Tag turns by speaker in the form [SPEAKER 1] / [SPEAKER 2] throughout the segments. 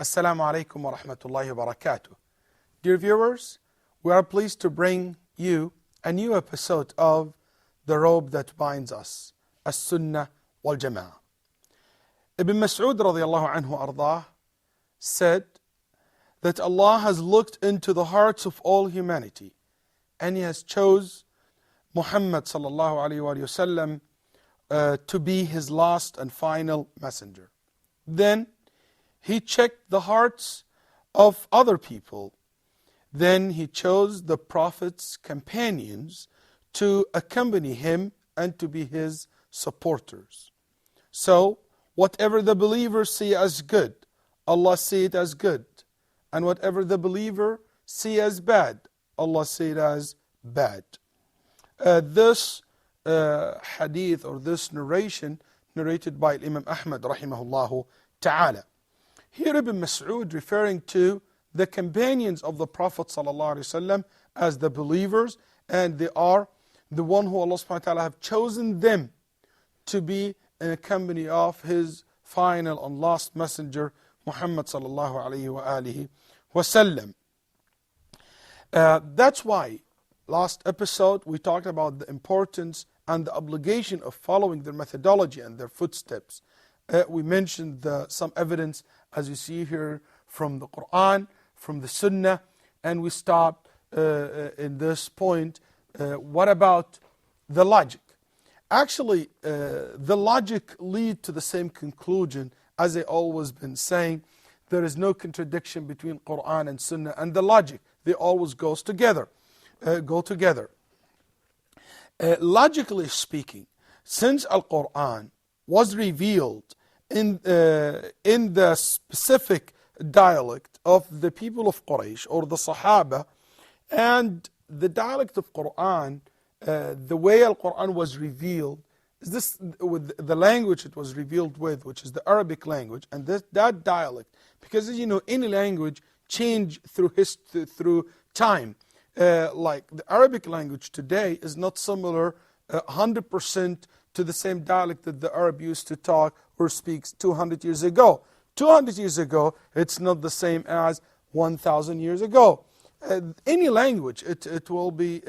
[SPEAKER 1] Assalamu alaikum wa rahmatullahi wa barakatuh. Dear viewers, we are pleased to bring you a new episode of The Robe That Binds Us, ahlusunnah waljama'aah. Ibn Mas'ud radiallahu anhu ardah said that Allah has looked into the hearts of all humanity and He has chose Muhammad sallallahu alayhi wa sallam to be His last and final messenger. Then He checked the hearts of other people. Then He chose the Prophet's companions to accompany him and to be his supporters. So, whatever the believers see as good, Allah see it as good. And whatever the believer see as bad, Allah see it as bad. This hadith or this narration narrated by Imam Ahmad rahimahullah ta'ala. Here Ibn Mas'ud referring to the companions of the Prophet ﷺ as the believers, and they are the one who Allah subhanahu wa ta'ala have chosen them to be in a company of His final and last messenger Muhammad sallallahu alayhi wa alihi wasallam. That's why last episode we talked about the importance and the obligation of following their methodology and their footsteps. We mentioned some evidence, as you see here, from the Quran, from the Sunnah, and we stopped in this point. What about the logic? Actually, the logic lead to the same conclusion. As I always been saying, there is no contradiction between Quran and Sunnah and the logic. They always go together. Logically speaking, since Al-Quran was revealed in the specific dialect of the people of Quraysh or the Sahaba, and the dialect of Quran, the way Al-Quran was revealed, is this with the language it was revealed with, which is the Arabic language, and that dialect, because as you know, any language change through time. Like the Arabic language today is not similar 100% to the same dialect that the Arab used to talk or speaks 200 years ago. 200 years ago, it's not the same as 1,000 years ago. Any language, it will be,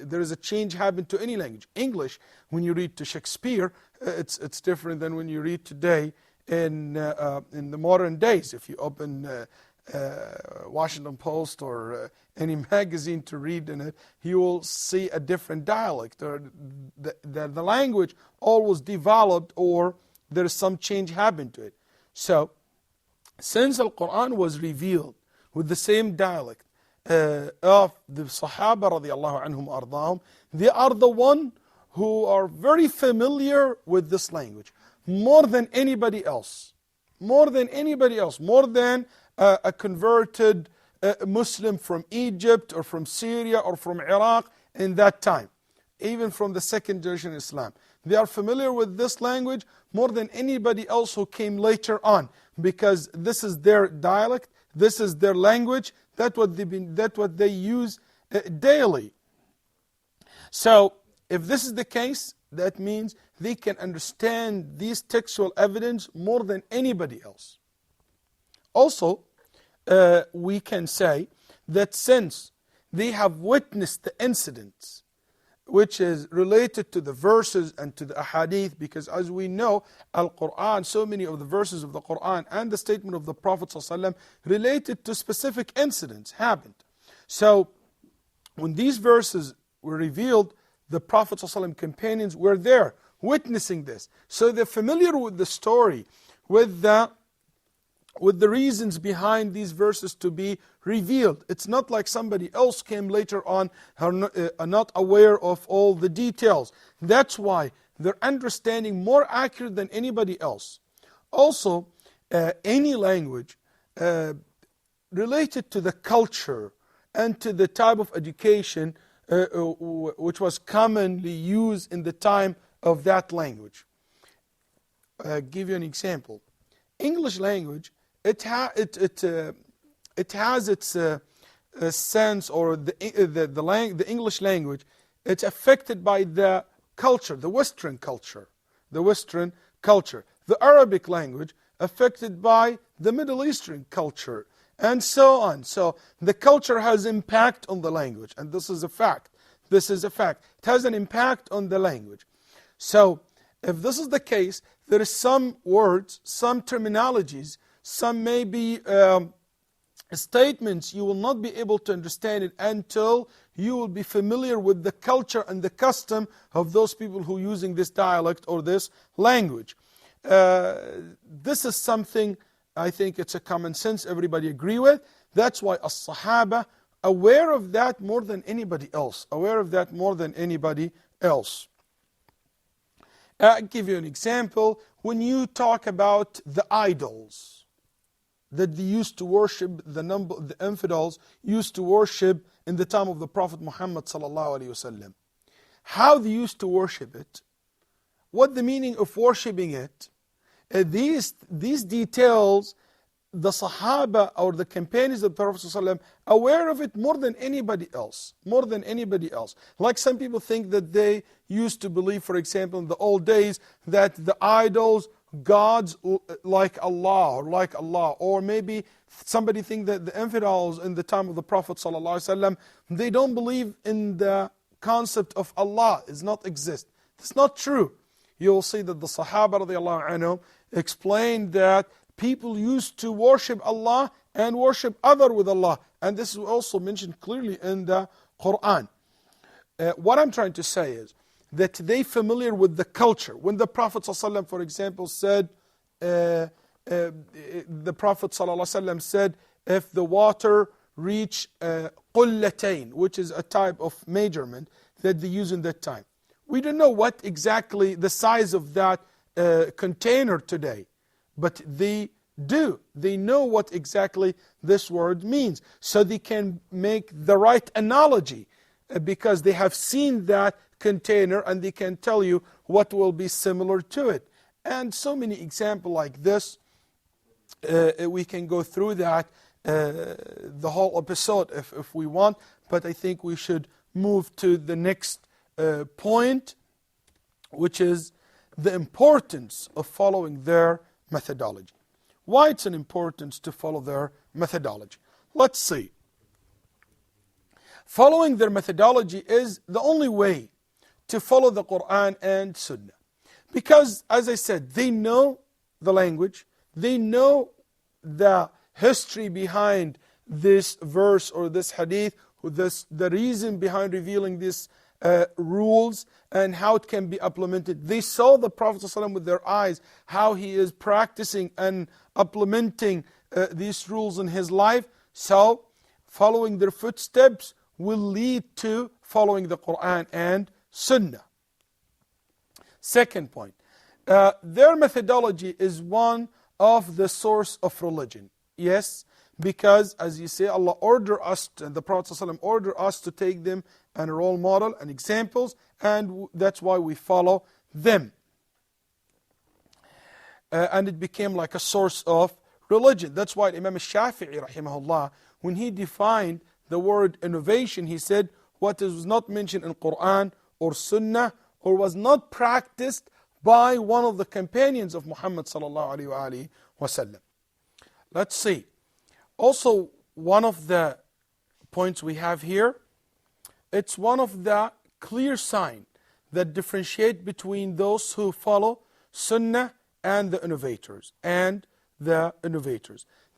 [SPEAKER 1] there is a change happen to any language. English, when you read to Shakespeare, it's different than when you read today in the modern days. If you open Washington Post or any magazine to read in it, you will see a different dialect, or the language always developed, or there is some change happened to it. So, since Al-Quran was revealed with the same dialect of the Sahaba radiallahu anhum ardahum, they are the one who are very familiar with this language, more than anybody else. More than a converted Muslim from Egypt or from Syria or from Iraq in that time, even from the second generation Islam. They are familiar with this language more than anybody else who came later on, because this is their dialect, this is their language, that's what they use daily. So, if this is the case, that means they can understand these textual evidence more than anybody else. Also, we can say that since they have witnessed the incidents which is related to the verses and to the ahadith, because as we know, Al-Quran, so many of the verses of the Quran and the statement of the Prophet ﷺ related to specific incidents happened. So, when these verses were revealed, the Prophet ﷺ companions were there, witnessing this. So they're familiar with the story, with the with the reasons behind these verses to be revealed. It's not like somebody else came later on, are not aware of all the details. That's why their understanding more accurate than anybody else. Also, any language related to the culture and to the type of education which was commonly used in the time of that language. Give you an example. English language, it has its sense, or the English language, it's affected by the culture, the Western culture. The Arabic language affected by the Middle Eastern culture, and so on. So the culture has impact on the language, and this is a fact. It has an impact on the language. So if this is the case, there is some words, some terminologies, some maybe statements you will not be able to understand it until you will be familiar with the culture and the custom of those people who are using this dialect or this language. This is something I think it's a common sense everybody agree with. That's why as-Sahaba aware of that more than anybody else. I'll give you an example. When you talk about the idols that they used to worship, the infidels used to worship in the time of the Prophet Muhammad sallallahu alaihi wasallam, how they used to worship it, what the meaning of worshiping it, these details, the Sahaba or the companions of the Prophet ﷺ aware of it more than anybody else. Like some people think that they used to believe, for example, in the old days, that the idols, gods like Allah, or maybe somebody think that the infidels in the time of the Prophet ﷺ, they don't believe in the concept of Allah, does not exist. It's not true. You'll see that the Sahaba radiallahu anhum explained that people used to worship Allah and worship other with Allah. And this is also mentioned clearly in the Quran. What I'm trying to say is that they familiar with the culture. When the Prophet ﷺ, for example, said, if the water reach qullatayn, which is a type of measurement that they use in that time. We don't know what exactly the size of that container today, but they do. They know what exactly this word means. So they can make the right analogy because they have seen that container and they can tell you what will be similar to it. And so many examples like this, we can go through that, the whole episode if we want, but I think we should move to the next point, which is the importance of following their methodology. Why it's an importance to follow their methodology? Let's see. Following their methodology is the only way to follow the Quran and Sunnah. Because, as I said, they know the language, they know the history behind this verse or this hadith, the reason behind revealing these rules and how it can be implemented. They saw the Prophet ﷺ with their eyes, how he is practicing and implementing these rules in his life. So, following their footsteps will lead to following the Quran and Sunnah. Second point, their methodology is one of the source of religion. Yes, because as you say, Allah ordered us, and the Prophet ﷺ ordered us to take them and a role model and examples, and that's why we follow them. And it became like a source of religion. That's why Imam Shafi'i rahimahullah, when he defined the word innovation, he said, what is not mentioned in Quran or Sunnah or was not practiced by one of the companions of Muhammad sallallahu alaihi wasallam. Let's see. Also, one of the points we have here, it's one of the clear signs that differentiate between those who follow Sunnah and the innovators.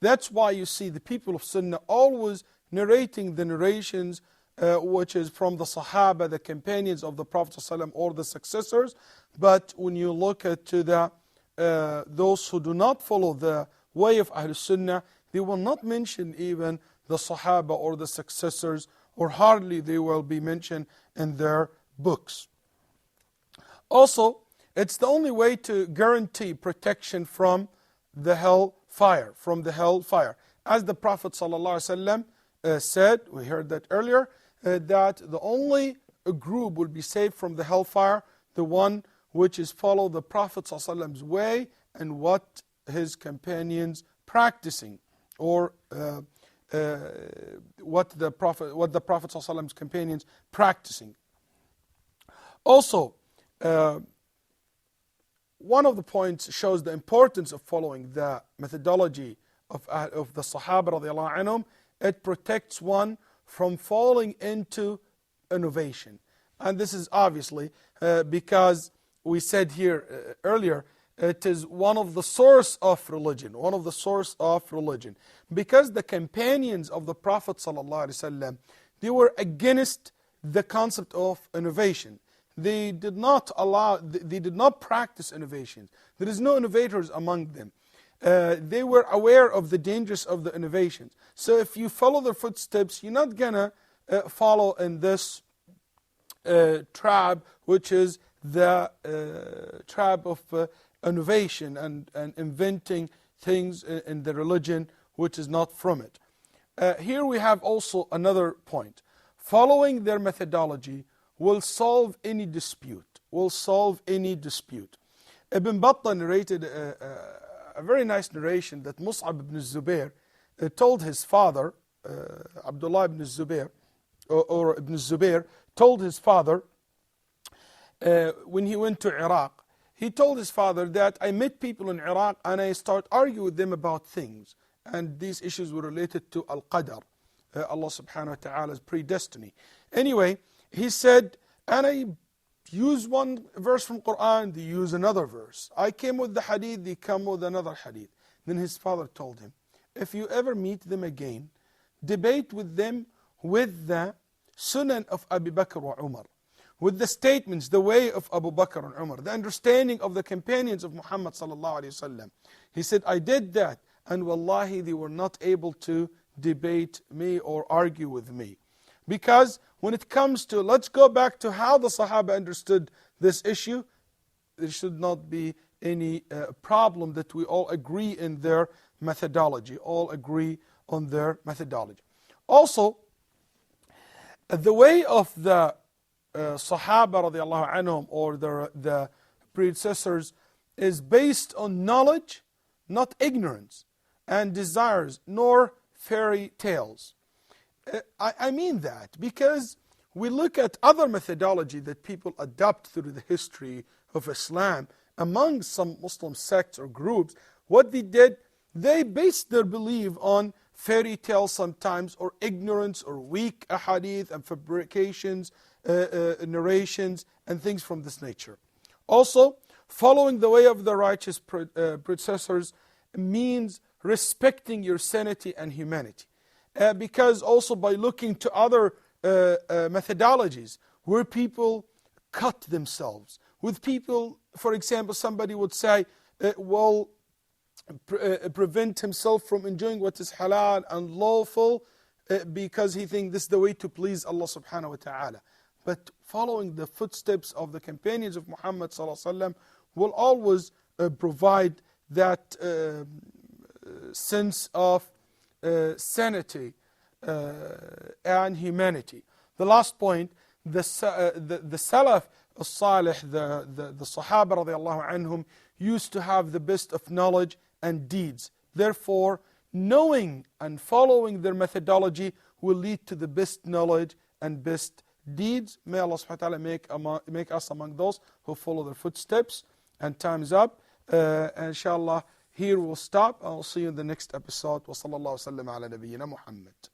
[SPEAKER 1] That's why you see the people of Sunnah always narrating the narrations which is from the Sahaba, the companions of the Prophet ﷺ, or the successors. But when you look at those who do not follow the way of ahlusunnah, they will not mention even the Sahaba or the successors, or hardly they will be mentioned in their books. Also, it's the only way to guarantee protection from the hellfire, As the Prophet ﷺ said, we heard that earlier, that the only group will be saved from the hellfire, the one which is follow the Prophet ﷺ's way and what his companions practicing, or what the Prophet ﷺ's companions practicing. Also, one of the points shows the importance of following the methodology of the Sahaba radiallahu anhum. It protects one from falling into innovation. And this is obviously because we said here earlier, it is one of the source of religion, Because the companions of the Prophet ﷺ, they were against the concept of innovation. They did not practice innovations. There is no innovators among them. They were aware of the dangers of the innovations. So if you follow their footsteps, you're not gonna follow in this trap, which is the trap of innovation and inventing things in the religion which is not from it. Here we have also another point. Following their methodology will solve any dispute. Ibn Battah narrated a very nice narration that Mus'ab ibn Zubair told his father, Abdullah ibn Zubair, or Ibn Zubair, told his father when he went to Iraq, he told his father that I met people in Iraq and I start arguing with them about things. And these issues were related to Al-Qadr, Allah subhanahu wa ta'ala's predestiny. Anyway, he said, and I use one verse from Quran, they use another verse. I came with the hadith, they come with another hadith. Then his father told him, if you ever meet them again, debate with them with the sunan of Abu Bakr wa Umar, with the statements, the way of Abu Bakr and Umar, the understanding of the companions of Muhammad sallallahu alayhi wasallam. He said, I did that, and wallahi they were not able to debate me or argue with me. Because when it comes to, let's go back to how the Sahaba understood this issue, there should not be any problem that we all agree in their methodology, Also, the way of the Sahaba radiallahu anhum, or the predecessors, is based on knowledge, not ignorance, and desires, nor fairy tales. I mean that because we look at other methodology that people adopt through the history of Islam among some Muslim sects or groups. What they did, they based their belief on fairy tales sometimes, or ignorance, or weak ahadith and fabrications, narrations, and things from this nature. Also, following the way of the righteous predecessors means respecting your sanity and humanity. Because also by looking to other methodologies where people cut themselves, with people, for example, somebody would say, prevent himself from enjoying what is halal and lawful because he thinks this is the way to please Allah subhanahu wa ta'ala. But following the footsteps of the companions of Muhammad sallallahu alaihi wasallam will always provide that sense of sanity and humanity. The last point, the Salaf al-Salih, the Sahaba radiallahu anhum, used to have the best of knowledge and deeds. Therefore, knowing and following their methodology will lead to the best knowledge and best deeds. May Allah subhanahu wa ta'ala make us among those who follow their footsteps. And time's up. Inshallah, here we'll stop. I'll see you in the next episode. Wa sallallahu sallam ala nabiyyina Muhammad.